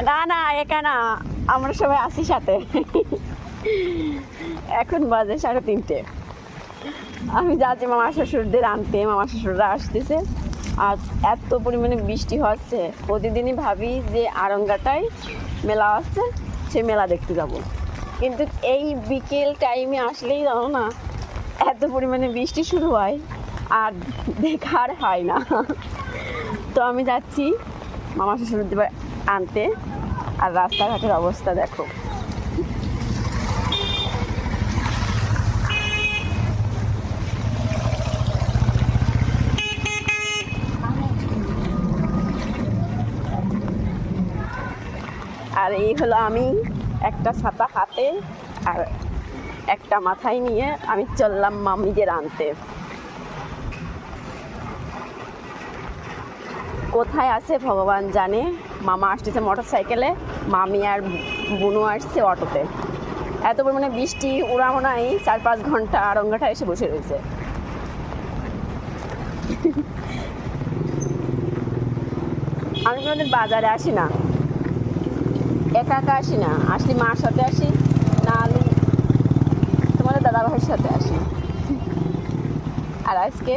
না না একা না, আমরা সবাই আছি সাথে। এখন বাজে 3:30। আমি যাচ্ছি মামা শ্বশুরদের আনতে, মামা শ্বশুররা আসতেছে। আর এত পরিমাণে বৃষ্টি হচ্ছে, প্রতিদিনই ভাবি যে আরঙ্গাটায় মেলা আছে, সে মেলা দেখতে যাব। কিন্তু এই বিকেল টাইমে আসলেই জানো না, এত পরিমাণে বৃষ্টি শুরু হয় আর দেখার হয় না। তো আমি যাচ্ছি মামা শ্বশুরদের আনতে। আর রাস্তাঘাটের অবস্থা দেখো। আর এই হলো আমি, একটা ছাতা হাতে আর একটা মাথায় নিয়ে আমি চললাম মামিদের আনতে। কোথায় আছে ভগবান জানে। মামা আসতেছে মোটর সাইকেলে, মামি আর বুনু আসছে অটোতে। এত পরিমাণে বৃষ্টি, ওরা মনে হয় 4-5 ঘন্টা আরঙ্গাটা এসে বসে রয়েছে। আমি কোনোদিন বাজারে আসি না, একা একা আসি না, আসলে মার সাথে আসি, না হলে তোমাদের দাদা ভাইয়ের সাথে আসি। আর আজকে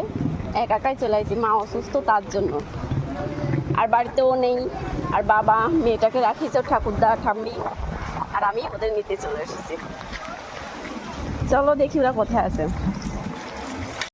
একা একাই চলে আসি, মা অসুস্থ তার জন্য। আর বাড়িতেও নেই, আর বাবা মেয়েটাকে রাখিয়েছে ঠাকুরদা ঠাম্মি, আর আমি ওদের নিতে চলে এসেছি। চলো দেখি ওরা কোথায় আছে।